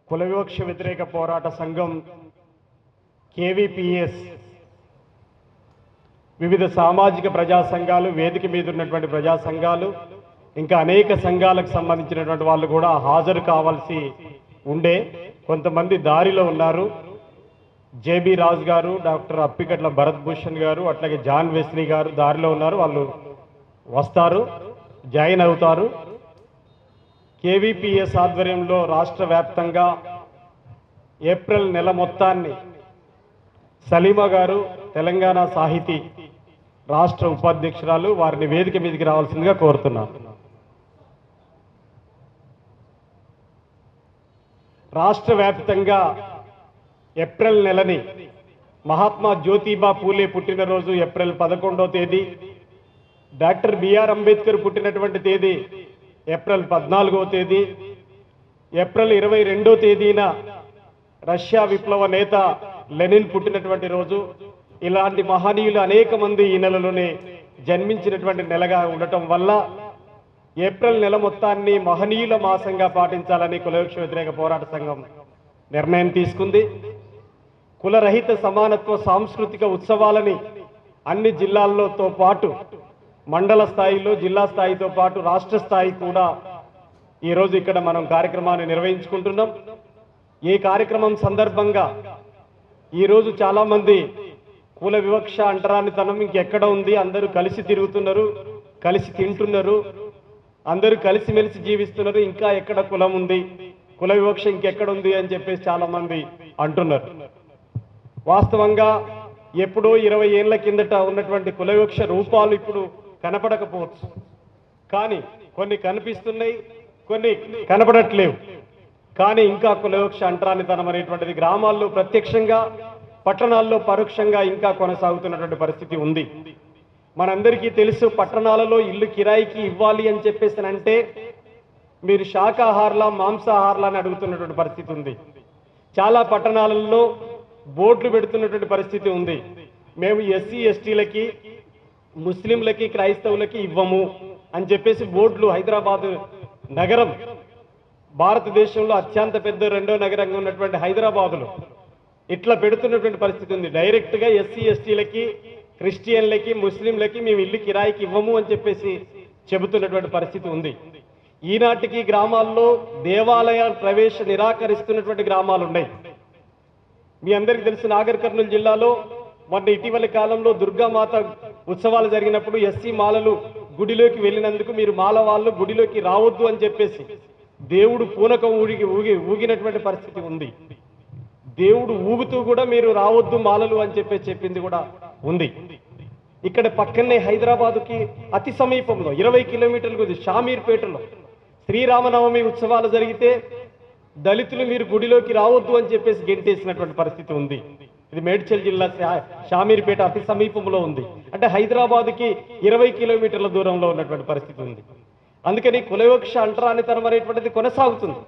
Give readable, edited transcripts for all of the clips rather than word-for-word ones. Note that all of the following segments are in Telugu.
కుల వివక్ష వ్యతిరేక పోరాట సంఘం కేవీపీఎస్ వివిధ సామాజిక ప్రజా సంఘాలు, వేదిక మీద ఉన్నటువంటి ప్రజా సంఘాలు, ఇంకా అనేక సంఘాలకు సంబంధించినటువంటి వాళ్ళు కూడా హాజరు కావాల్సి ఉండే కొంతమంది దారిలో ఉన్నారు. జేబీ రాజు గారు, డాక్టర్ అప్పికట్ల భరత్ భూషణ్ గారు, అట్లాగే జాన్ వెస్లీ గారు దారిలో ఉన్నారు. వాళ్ళు వస్తారు, జాయిన్ అవుతారు. కేవీపీఎస్ ఆధ్వర్యంలో రాష్ట్ర వ్యాప్తంగా ఏప్రిల్ నెల మొత్తాన్ని సలీమా గారు, తెలంగాణ సాహితీ రాష్ట్ర ఉపాధ్యక్షురాలు, వారిని వేదిక మీదకి రావాల్సిందిగా కోరుతున్నాను. రాష్ట్ర వ్యాప్తంగా ఏప్రిల్ నెలని మహాత్మా జ్యోతిబా పూలే పుట్టినరోజు ఏప్రిల్ 11వ తేదీ, డాక్టర్ బిఆర్ అంబేద్కర్ పుట్టినటువంటి తేదీ ఏప్రిల్ 14వ తేదీ, ఏప్రిల్ 22వ తేదీన రష్యా విప్లవ నేత లెనిన్ పుట్టినటువంటి రోజు. ఇలాంటి మహనీయులు అనేక మంది ఈ నెలలోనే జన్మించినటువంటి నెలగా ఉండటం వల్ల ఏప్రిల్ నెల మొత్తాన్ని మహనీయుల మాసంగా పాటించాలని కులవివక్ష వ్యతిరేక పోరాట సంఘం నిర్ణయం తీసుకుంది. కులరహిత సమానత్వ సాంస్కృతిక ఉత్సవాలని అన్ని జిల్లాల్లోతో పాటు మండల స్థాయిలో, జిల్లా స్థాయితో పాటు రాష్ట్ర స్థాయి కూడా ఈరోజు ఇక్కడ మనం కార్యక్రమాన్ని నిర్వహించుకుంటున్నాం. ఈ కార్యక్రమం సందర్భంగా ఈరోజు చాలామంది కుల వివక్ష అంటరానితనం ఇంకెక్కడ ఉంది, అందరూ కలిసి తిరుగుతున్నారు, కలిసి తింటున్నారు, అందరూ కలిసిమెలిసి జీవిస్తున్నారు, ఇంకా ఎక్కడ కులం ఉంది, కుల వివక్ష ఇంకెక్కడ ఉంది అని చెప్పేసి చాలామంది అంటున్నారు. వాస్తవంగా ఎప్పుడో 20 ఏళ్ల కిందట ఉన్నటువంటి కుల వివక్ష రూపాలు ఇప్పుడు కనపడకపోవచ్చు, కానీ కొన్ని కనిపిస్తున్నాయి, కొన్ని కనపడట్లేవు. కానీ ఇంకా కుల వివక్ష అంటరానితనం అనేటువంటిది గ్రామాల్లో ప్రత్యక్షంగా, పట్టణాల్లో పరోక్షంగా ఇంకా కొనసాగుతున్నటువంటి పరిస్థితి ఉంది. మనందరికీ తెలుసు, పట్టణాలలో ఇల్లు కిరాయికి ఇవ్వాలి అని చెప్పేసి అంటే మీరు శాకాహారులా మాంసాహారులా అని అడుగుతున్నటువంటి పరిస్థితి ఉంది. చాలా పట్టణాలలో బోర్డులు పెడుతున్నటువంటి పరిస్థితి ఉంది. మేము ఎస్సీ ఎస్టీలకి, ముస్లింలకి, క్రైస్తవులకి ఇవ్వము అని చెప్పేసి బోర్డులు హైదరాబాద్ నగరం భారతదేశంలో అత్యంత పెద్ద 2వ నగరంగా ఉన్నటువంటి హైదరాబాదులో ఇట్లా పెడుతున్నటువంటి పరిస్థితి ఉంది. డైరెక్ట్గా ఎస్సీ ఎస్టీలకి, క్రిస్టియన్లకి, ముస్లింలకి మేము ఇల్లు కిరాయికి ఇవ్వము అని చెప్పేసి చెబుతున్నటువంటి పరిస్థితి ఉంది. ఈనాటికి గ్రామాల్లో దేవాలయాల ప్రవేశ నిరాకరిస్తున్నటువంటి గ్రామాలు ఉన్నాయి. మీ అందరికీ తెలుసు, నాగర్ కర్నూలు జిల్లాలో మొన్న ఇటీవలి కాలంలో దుర్గామాత ఉత్సవాలు జరిగినప్పుడు ఎస్సీ మాలలు గుడిలోకి వెళ్ళినందుకు మీరు మాల వాళ్ళు గుడిలోకి రావద్దు అని చెప్పేసి దేవుడు పూనకం ఊగినటువంటి పరిస్థితి ఉంది. దేవుడు ఊగుతూ కూడా మీరు రావద్దు మాలలు అని చెప్పేసి చెప్పింది కూడా ఉంది. ఇక్కడ పక్కనే హైదరాబాదుకి అతి సమీపంలో 20 కిలోమీటర్లకు షామీర్పేటలో శ్రీరామనవమి ఉత్సవాలు జరిగితే దళితులు మీరు గుడిలోకి రావద్దు అని చెప్పేసి గెంటేసినటువంటి పరిస్థితి ఉంది. ఇది మేడ్చల్ జిల్లా షామీర్పేట అతి సమీపంలో ఉంది. అంటే హైదరాబాద్కి 20 కిలోమీటర్ల దూరంలో ఉన్నటువంటి పరిస్థితి ఉంది. అందుకని కుల వివక్ష అంటరానితనం అనేటువంటిది కొనసాగుతుంది.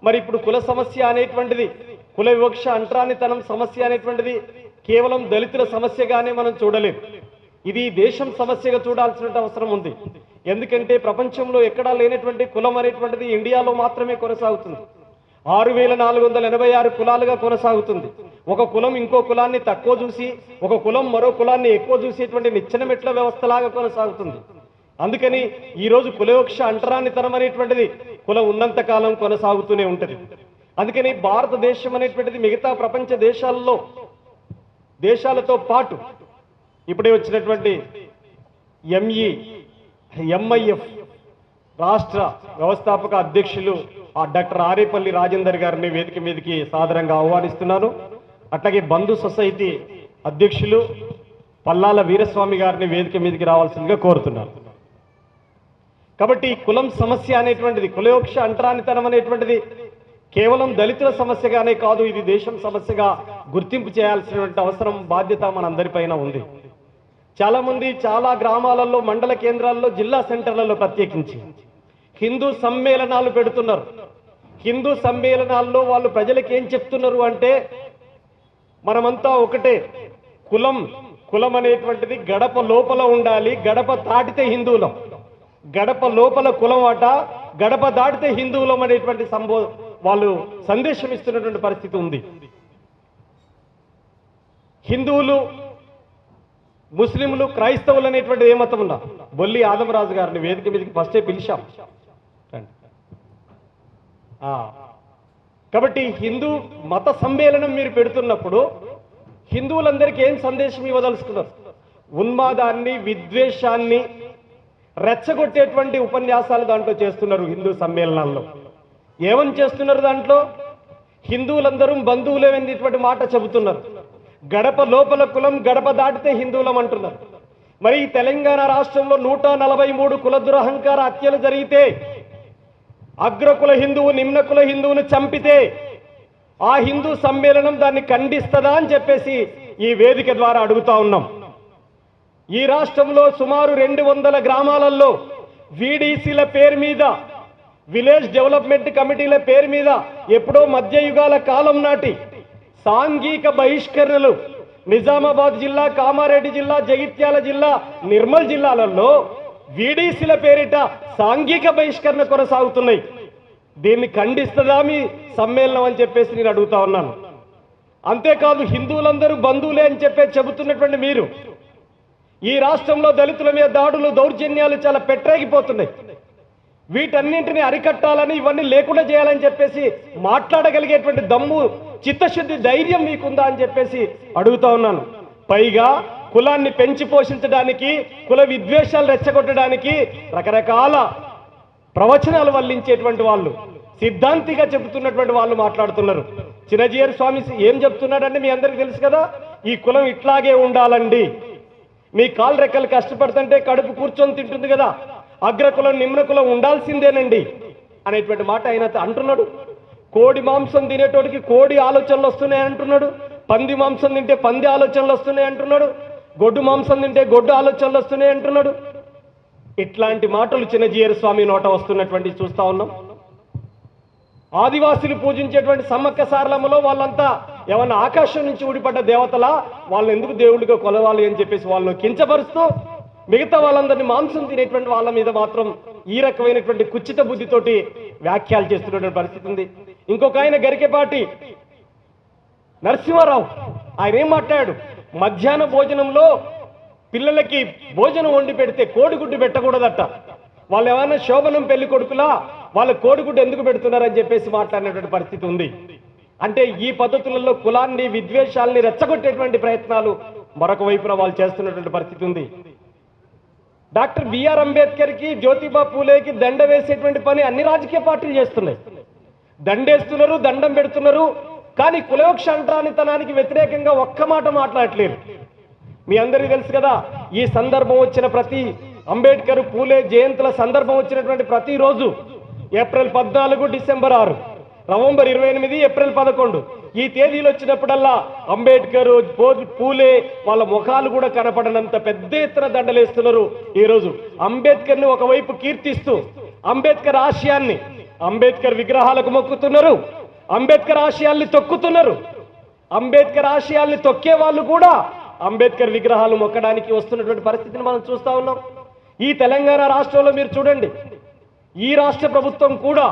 మరి ఇప్పుడు కుల సమస్య అనేటువంటిది, కుల వివక్ష అంటరానితనం సమస్య అనేటువంటిది కేవలం దళితుల సమస్యగానే మనం చూడలేము. ఇది దేశం సమస్యగా చూడాల్సిన అవసరం ఉంది. ఎందుకంటే ప్రపంచంలో ఎక్కడా లేనటువంటి కులం అనేటువంటిది ఇండియాలో మాత్రమే కొనసాగుతుంది. 6486 కులాలుగా కొనసాగుతుంది. ఒక కులం ఇంకో కులాన్ని తక్కువ చూసి, ఒక కులం మరో కులాన్ని ఎక్కువ చూసేటువంటి నిచ్చెనమెట్ల వ్యవస్థలాగా కొనసాగుతుంది. అందుకని ఈరోజు కుల వివక్ష అంటరానితనం అనేటువంటిది కులం ఉన్నంత కాలం కొనసాగుతూనే ఉంటుంది. అందుకని భారతదేశం అనేటువంటిది మిగతా ప్రపంచ దేశాలతో పాటు ఇప్పుడే వచ్చినటువంటి ఎంఐఎఫ్ రాష్ట్ర వ్యవస్థాపక అధ్యక్షులు డాక్టర్ ఆరేపల్లి రాజేందర్ గారిని వేదిక మీదకి సాదరంగా ఆహ్వానిస్తున్నాను. అట్లాగే బంధు సొసైటీ అధ్యక్షులు పల్లాల వీరస్వామి గారిని వేదిక మీదకి రావాల్సిందిగా కోరుతున్నాను. కాబట్టి కులం సమస్య అనేటువంటిది, కుల వివక్ష అంటరానితనం అనేటువంటిది కేవలం దళితుల సమస్యగానే కాదు, ఇది దేశం సమస్యగా గుర్తింపు చేయాల్సినటువంటి అవసరం, బాధ్యత మనందరిపైన ఉంది. చాలా మంది చాలా గ్రామాలలో, మండల కేంద్రాల్లో, జిల్లా సెంటర్లలో ప్రత్యేకించి హిందూ సమ్మేళనాలు పెడుతున్నారు. హిందూ సమ్మేళనాల్లో వాళ్ళు ప్రజలకు ఏం చెప్తున్నారు అంటే, మనమంతా ఒకటే, కులం అనేటువంటిది గడప లోపల ఉండాలి, గడప తాటితే హిందువులం, గడప లోపల కులం అట, గడప దాటితే హిందువులం అనేటువంటి వాళ్ళు సందేశం ఇస్తున్నటువంటి పరిస్థితి ఉంది. హిందువులు, ముస్లింలు, క్రైస్తవులు అనేటువంటి ఏ మతం ఉన్నా బొల్లి ఆదమరాజు గారిని వేదిక మీదకి ఫస్టే పిలిచాం. కాబట్టి హిందూ మత సమ్మేళనం మీరు పెడుతున్నప్పుడు హిందువులందరికీ ఏం సందేశం ఇవ్వదలుచుకున్నారు? ఉన్మాదాన్ని, విద్వేషాన్ని రెచ్చగొట్టేటువంటి ఉపన్యాసాలు దాంట్లో చేస్తున్నారు. హిందూ సమ్మేళనాల్లో ఏమని చేస్తున్నారు? దాంట్లో హిందువులందరూ బంధువులే అనేటువంటి మాట చెబుతున్నారు. గడప లోపల కులం, గడప దాటితే హిందువులం అంటున్నారు. మరి ఈ తెలంగాణ రాష్ట్రంలో 143 కుల దురహంకార హత్యలు జరిగితే, అగ్రకుల హిందువు నిమ్నకుల హిందువును చంపితే ఆ హిందూ సమ్మేళనం దాన్ని ఖండిస్తుందా అని చెప్పేసి ఈ వేదిక ద్వారా అడుగుతా ఉన్నాం. ఈ రాష్ట్రంలో సుమారు 200 గ్రామాలలో వీడీసీల పేరు మీద, విలేజ్ డెవలప్మెంట్ కమిటీల పేరు మీద ఎప్పుడో మధ్యయుగాల కాలం నాటి సాంఘిక బహిష్కరణలు నిజామాబాద్ జిల్లా, కామారెడ్డి జిల్లా, జగిత్యాల జిల్లా, నిర్మల్ జిల్లాలలో వీడీసీల పేరిట సాంఘిక బహిష్కరణ కొనసాగుతున్నాయి. దీన్ని ఖండిస్తుందా మీ సమ్మేళనం అని చెప్పేసి నేను అడుగుతా ఉన్నాను. అంతేకాదు, హిందువులందరూ బంధువులే అని చెబుతున్నటువంటి మీరు ఈ రాష్ట్రంలో దళితుల మీద దాడులు, దౌర్జన్యాలు చాలా పెట్టరేగిపోతున్నాయి. వీటన్నింటినీ అరికట్టాలని, ఇవన్నీ లేకుండా చేయాలని చెప్పేసి మాట్లాడగలిగేటువంటి దమ్ము, చిత్తశుద్ధి, ధైర్యం మీకుందా అని చెప్పేసి అడుగుతా ఉన్నాను. పైగా కులాన్ని పెంచి పోషించడానికి, కుల విద్వేషాలు రెచ్చగొట్టడానికి రకరకాల ప్రవచనాలు వల్లించేటువంటి వాళ్ళు, సిద్ధాంతిగా చెబుతున్నటువంటి వాళ్ళు మాట్లాడుతున్నారు. చిన్నజీయర్ స్వామి ఏం చెప్తున్నాడంటే మీ అందరికీ తెలుసు కదా, ఈ కులం ఇట్లాగే ఉండాలండి, మీ కాలు రెక్కలు కష్టపడుతుంటే కడుపు కూర్చొని తింటుంది కదా, అగ్రకులం నిమ్నకులం ఉండాల్సిందేనండి అనేటువంటి మాట ఆయన అంటున్నాడు. కోడి మాంసం తినేటోడికి కోడి ఆలోచనలు వస్తున్నాయి అంటున్నాడు, పంది మాంసం తింటే పంది ఆలోచనలు వస్తున్నాయి అంటున్నాడు, గొడ్డు మాంసం తింటే గొడ్డు ఆలోచనలు వస్తున్నాయి అంటున్నాడు. ఇట్లాంటి మాటలు చిన్నజీయర్ స్వామి నోట వస్తున్నటువంటి చూస్తా ఉన్నాం. ఆదివాసులు పూజించేటువంటి సమ్మక్క సారలమ్మలో వాళ్ళంతా ఏమన్నా ఆకాశం నుంచి ఊడిపడ్డ దేవతలా, వాళ్ళని ఎందుకు దేవుడిగా కొలవాలి అని చెప్పేసి వాళ్ళను కించపరుస్తూ మిగతా వాళ్ళందరినీ మాంసం తినేటువంటి వాళ్ళ మీద మాత్రం ఈ రకమైనటువంటి కుచిత బుద్ధితోటి వ్యాఖ్యలు చేస్తున్నటువంటి పరిస్థితి ఉంది. ఇంకొక ఆయన గరికెపాటి నరసింహారావు, ఆయన ఏం మాట్లాడాడు? మధ్యాహ్న భోజనంలో పిల్లలకి భోజనం వండి పెడితే కోడిగుడ్డు పెట్టకూడదట, వాళ్ళు ఏమైనా శోభనం పెళ్లి కొడుకులా, వాళ్ళ కోడిగుడ్డు ఎందుకు పెడుతున్నారని చెప్పేసి మాట్లాడినటువంటి పరిస్థితి ఉంది. అంటే ఈ పద్ధతులలో కులాన్ని, విద్వేషాలని రెచ్చగొట్టేటువంటి ప్రయత్నాలు మరొక వైపున వాళ్ళు చేస్తున్నటువంటి పరిస్థితి ఉంది. డాక్టర్ బిఆర్ అంబేద్కర్కి, జ్యోతిబా పూలేకి దండ వేసేటువంటి పని అన్ని రాజకీయ పార్టీలు చేస్తున్నాయి. దండేస్తున్నారు, దండం పెడుతున్నారు, కానీ కులవృక్ష అంటరానితనానికి వ్యతిరేకంగా ఒక్క మాట మాట్లాడట్లేరు. మీ అందరికీ తెలుసు కదా, ఈ సందర్భం వచ్చిన ప్రతి అంబేద్కర్, పూలే జయంతుల సందర్భం వచ్చినటువంటి ప్రతిరోజు ఏప్రిల్ 14, డిసెంబర్ 6, నవంబర్ 28, ఏప్రిల్ 11 ఈ తేదీలు వచ్చినప్పుడల్లా అంబేద్కర్, పూలే వాళ్ళ ముఖాలు కూడా కనపడనంత పెద్ద ఎత్తున దండలేస్తున్నారు. ఈరోజు అంబేద్కర్ని ఒకవైపు కీర్తిస్తూ అంబేద్కర్ ఆశయాన్ని, అంబేద్కర్ విగ్రహాలకు మొక్కుతున్నారు, అంబేద్కర్ ఆశయాల్ని తొక్కుతున్నారు. అంబేద్కర్ ఆశయాల్ని తొక్కే వాళ్ళు కూడా అంబేద్కర్ విగ్రహాలు మొక్కడానికి వస్తున్నటువంటి పరిస్థితిని మనం చూస్తా ఉన్నాం. ఈ తెలంగాణ రాష్ట్రంలో మీరు చూడండి, ఈ రాష్ట్ర ప్రభుత్వం కూడా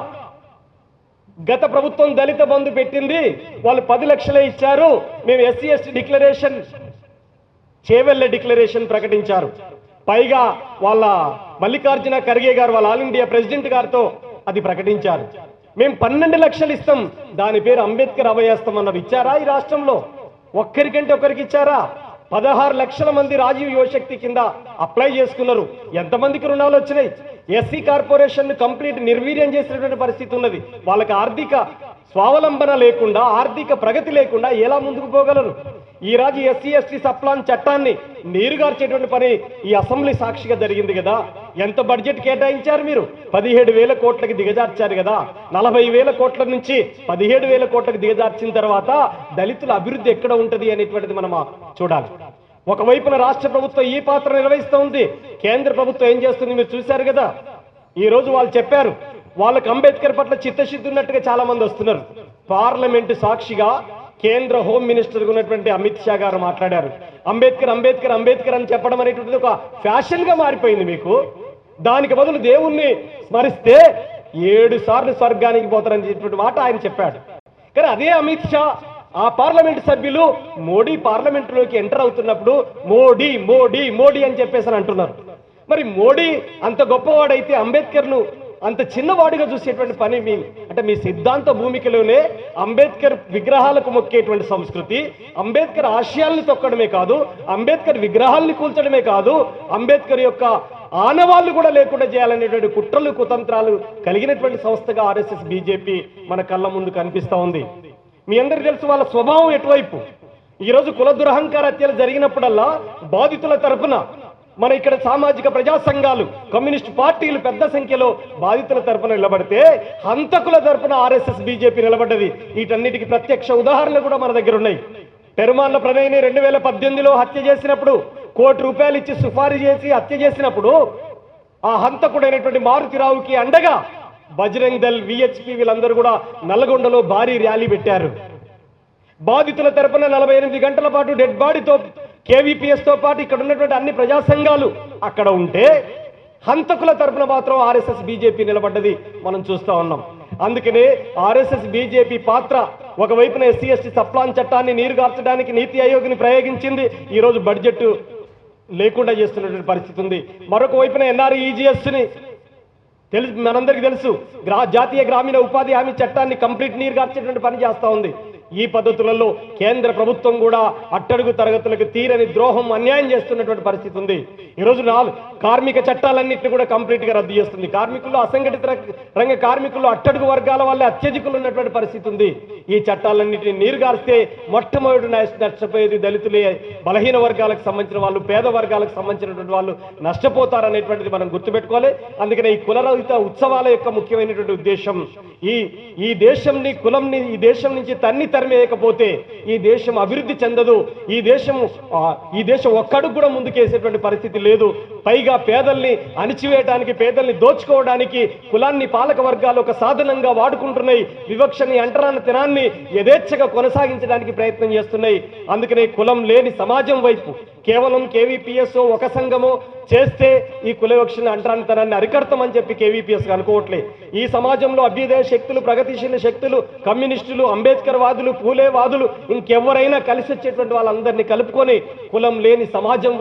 గత ప్రభుత్వం దళిత బంధు పెట్టింది, వాళ్ళు 10 లక్షలే ఇచ్చారు, మేము SC ST declaration, Chevella declaration ప్రకటించారు. పైగా వాళ్ళ మల్లికార్జున ఖర్గే గారు, వాళ్ళ ఆల్ ఇండియా ప్రెసిడెంట్ గారితో అది ప్రకటించారు. మేము 12 లక్షలు ఇస్తాం, దాని పేరు అంబేద్కర్ అభయాస్తం అన్నది ఇచ్చారా? ఈ రాష్ట్రంలో ఒక్కరికంటే ఒకరికి ఇచ్చారా? 16 లక్షల మంది రాజీవ్ యువశక్తి కింద అప్లై చేసుకున్నారు. ఎంతమందికి రుణాలు వచ్చినాయి? ఎస్సీ కార్పొరేషన్ కంప్లీట్ నిర్వీర్యం చేసినటువంటి పరిస్థితి ఉన్నది. వాళ్ళకి ఆర్థిక స్వావలంబన లేకుండా, ఆర్థిక ప్రగతి లేకుండా ఎలా ముందుకు పోగలరు? ఈ రాజు ఎస్సీ ఎస్టీ సప్లాన్ చట్టాన్ని నీరుగార్చేటువంటి పని ఈ అసెంబ్లీ సాక్షిగా జరిగింది కదా. ఎంత బడ్జెట్ కేటాయించారు మీరు? 17,000 కోట్లకి దిగజార్చారు కదా. 40,000 కోట్ల నుంచి 17,000 కోట్లకు దిగజార్చిన తర్వాత దళితుల అభివృద్ధి ఎక్కడ ఉంటుంది అనేటువంటిది మనం చూడాలి. ఒకవైపున రాష్ట్ర ప్రభుత్వం ఈ పాత్ర నిర్వహిస్తూ ఉంది, కేంద్ర ప్రభుత్వం ఏం చేస్తుంది మీరు చూశారు కదా. ఈ రోజు వాళ్ళు చెప్పారు, వాళ్ళకి అంబేద్కర్ పట్ల చిత్తశుద్ధి ఉన్నట్టుగా చాలా మంది వస్తున్నారు. పార్లమెంటు సాక్షిగా కేంద్ర హోమ్ మినిస్టర్ ఉన్నటువంటి అమిత్ షా గారు మాట్లాడారు. అంబేద్కర్ అంబేద్కర్ అంబేద్కర్ అని చెప్పడం అనేటువంటిది ఒక ఫ్యాషన్ గా మారిపోయింది మీకు. దానికి బదులు దేవుణ్ణి స్మరిస్తే 7 సార్లు స్వర్గానికి పోతారని చెప్పినటువంటి మాట ఆయన చెప్పాడు. కానీ అదే అమిత్ షా ఆ పార్లమెంట్ సభ్యులు మోడీ పార్లమెంటులోకి ఎంటర్ అవుతున్నప్పుడు మోడీ మోడీ మోడీ అని చెప్పేసి అంటున్నారు. మరి మోడీ అంత గొప్పవాడైతే అంబేద్కర్ను అంత చిన్నవాడిగా చూసేటువంటి పని మీ సిద్ధాంత భూమికలోనే అంబేద్కర్ విగ్రహాలకు మొక్కేటువంటి సంస్కృతి, అంబేద్కర్ ఆశయాల్ని తొక్కడమే కాదు, అంబేద్కర్ విగ్రహాల్ని కూల్చడమే కాదు, అంబేద్కర్ యొక్క ఆనవాళ్లు కూడా లేకుండా చేయాలనేటువంటి కుట్రలు కుతంత్రాలు కలిగినటువంటి సంస్థగా ఆర్ఎస్ఎస్ బీజేపీ మన కళ్ళ ముందు కనిపిస్తూ ఉంది. మీ అందరికీ తెలుసు వాళ్ళ స్వభావం ఎటువైపు. ఈరోజు కుల దురహంకార హత్యలు జరిగినప్పుడల్లా బాధితుల తరపున మన ఇక్కడ సామాజిక ప్రజా సంఘాలు, కమ్యూనిస్ట్ పార్టీలు పెద్ద సంఖ్యలో బాధితుల తరపున నిలబడితే హంతకుల తరపున ఆర్ఎస్ఎస్ బీజేపీ నిలబడ్డది. వీటన్నిటికీ ప్రత్యక్ష ఉదాహరణలు కూడా మన దగ్గర ఉన్నాయి. పెరుమాళ్ల ప్రణయ్ని 2018లో హత్య చేసినప్పుడు, ₹1 కోటి ఇచ్చి సుపారీ చేసి హత్య చేసినప్పుడు ఆ హంతకుడైనటువంటి మారుతిరావుకి అండగా బజరంగ్ దళ్, విహెచ్పి వీళ్ళందరూ కూడా నల్గొండలో భారీ ర్యాలీ పెట్టారు. బాధితుల తరపున 48 గంటల పాటు డెడ్ బాడీతో కేవీపీఎస్ తో పాటు ఇక్కడ ఉన్నటువంటి అన్ని ప్రజా సంఘాలు అక్కడ ఉంటే హంతకుల తరపున మాత్రం ఆర్ఎస్ఎస్ బీజేపీ నిలబడ్డది మనం చూస్తా ఉన్నాం. అందుకనే ఆర్ఎస్ఎస్ బీజేపీ పాత్ర ఒకవైపున ఎస్సీ ఎస్టీ సప్లాన్ చట్టాన్ని నీరుగార్చడానికి నీతి ఆయోగ్ని ప్రయోగించింది, ఈరోజు బడ్జెట్ లేకుండా చేస్తున్నటువంటి పరిస్థితి ఉంది. మరొక వైపున ఎన్ఆర్ఈజీఎస్ని మనందరికీ తెలుసు, జాతీయ గ్రామీణ ఉపాధి హామీ చట్టాన్ని కంప్లీట్ నీరుగార్చేటువంటి పని చేస్తూ ఉంది. ఈ పద్ధతులలో కేంద్ర ప్రభుత్వం కూడా అట్టడుగు తరగతులకు తీరని ద్రోహం, అన్యాయం చేస్తున్నటువంటి పరిస్థితి ఉంది. ఈరోజు కార్మిక చట్టాలన్నింటినీ కూడా కంప్లీట్ గా రద్దు చేస్తుంది. కార్మికులు, అసంఘటిత రంగ కార్మికులు, అట్టడుగు వర్గాల వల్ల అత్యధికులు ఉన్నటువంటి పరిస్థితి ఉంది. ఈ చట్టాలన్నింటినీ నీరుగారిస్తే మొట్టమొదటి నష్టపోయేది దళితులే, బలహీన వర్గాలకు సంబంధించిన వాళ్ళు, పేద వర్గాలకు సంబంధించినటువంటి వాళ్ళు నష్టపోతారనేటువంటిది మనం గుర్తుపెట్టుకోవాలి. అందుకనే ఈ కులరహిత ఉత్సవాల యొక్క ముఖ్యమైనటువంటి ఉద్దేశం ఈ దేశంని, కులంని ఈ దేశం నుంచి తరిమేయకపోతే ఈ దేశం అభివృద్ధి చెందదు. ఈ దేశం ఒక్కడుగు కూడా ముందుకేసేటువంటి పరిస్థితి లేదు. పైగా పేదల్ని అణిచివేయడానికి, పేదల్ని దోచుకోవడానికి కులాన్ని పాలక వర్గాలు ఒక సాధనంగా వాడుకుంటున్నాయి. వివక్షని, అంటరానితనాన్ని యథేచ్ఛగా కొనసాగించడానికి ప్రయత్నం చేస్తున్నాయి. అందుకనే కులం లేని సమాజం వైపు కేవలం కేవీపీఎస్ ఒక సంఘమో చేస్తే ఈ కుల వివక్షని, అంటరానితనాన్ని అరికడతామని చెప్పి కేవీపీఎస్ అనుకోవట్లే. ఈ సమాజంలో అభ్యుదయ శక్తులు, ప్రగతిశీల శక్తులు, కమ్యూనిస్టులు, అంబేద్కర్ వాదులు, పూలే వాదులు, ఇంకెవరైనా కలిసి వచ్చేటువంటి వాళ్ళందరినీ కలుపుకొని కులం లేని సమాజం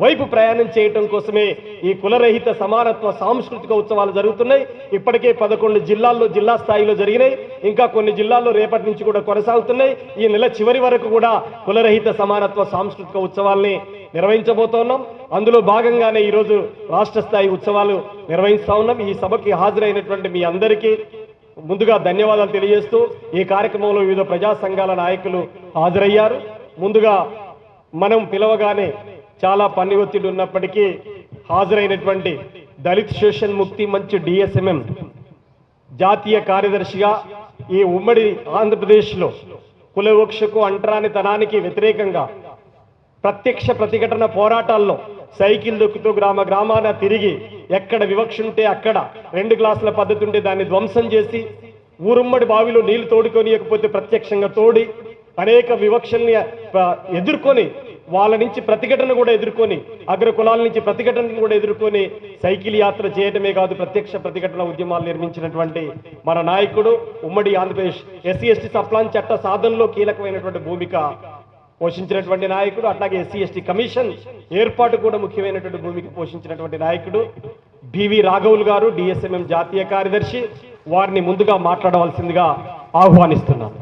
వైపు ప్రయాణం చేయటం కోసమే ఈ కులరహిత సమానత్వ సాంస్కృతిక ఉత్సవాలు జరుగుతున్నాయి. ఇప్పటికే 11 జిల్లాల్లో జిల్లా స్థాయిలో జరిగినాయి. ఇంకా కొన్ని జిల్లాల్లో రేపటి నుంచి కూడా కొనసాగుతున్నాయి. ఈ నెల చివరి వరకు కూడా కులరహిత సమానత్వ సాంస్కృతిక ఉత్సవాల్ని నిర్వహించబోతున్నాం. అందులో భాగంగానే ఈరోజు రాష్ట్ర స్థాయి ఉత్సవాలు నిర్వహిస్తా ఉన్నాం. ఈ సభకి హాజరైనటువంటి మీ అందరికీ ముందుగా ధన్యవాదాలు తెలియజేస్తూ ఈ కార్యక్రమంలో వివిధ ప్రజా సంఘాల నాయకులు హాజరయ్యారు. ముందుగా మనం పిలవగానే చాలా పని ఒత్తిడి ఉన్నప్పటికీ హాజరైనటువంటి దళిత్ సోషల్ ముక్తి మంచ్ డిఎస్ఎంఎం జాతీయ కార్యదర్శిగా ఈ ఉమ్మడి ఆంధ్రప్రదేశ్లో కుల వివక్షకు, అంటరానితనానికి వ్యతిరేకంగా ప్రత్యక్ష ప్రతిఘటన పోరాటాల్లో సైకిల్ దొక్కుతూ గ్రామాన తిరిగి ఎక్కడ వివక్ష ఉంటే అక్కడ 2 గ్లాసుల పద్ధతి ఉంటే దాన్ని ధ్వంసం చేసి, ఊరుమ్మడి బావిలో నీళ్లు తోడుకోనియకపోతే ప్రత్యక్షంగా తోడి, అనేక వివక్షల్ని ఎదుర్కొని, వాళ్ళ నుంచి ప్రతిఘటన కూడా ఎదుర్కొని, అగ్ర కులాల నుంచి ప్రతిఘటన కూడా ఎదుర్కొని సైకిల్ యాత్ర చేయడమే కాదు ప్రత్యక్ష ప్రతిఘటన ఉద్యమాలు నిర్మించినటువంటి మన నాయకుడు, ఉమ్మడి ఆంధ్రప్రదేశ్ ఎస్సీ ఎస్టీ సప్లాన్ చట్ట సాధనలో కీలకమైనటువంటి భూమిక పోషించినటువంటి నాయకుడు, అట్లాగే ఎస్సీ ఎస్టీ కమిషన్ ఏర్పాటు కూడా ముఖ్యమైనటువంటి భూమిక పోషించినటువంటి నాయకుడు బివి రాఘవులు గారు, డిఎస్ఎంఎం జాతీయ కార్యదర్శి. వారిని ముందుగా మాట్లాడవలసిందిగా ఆహ్వానిస్తున్నాను.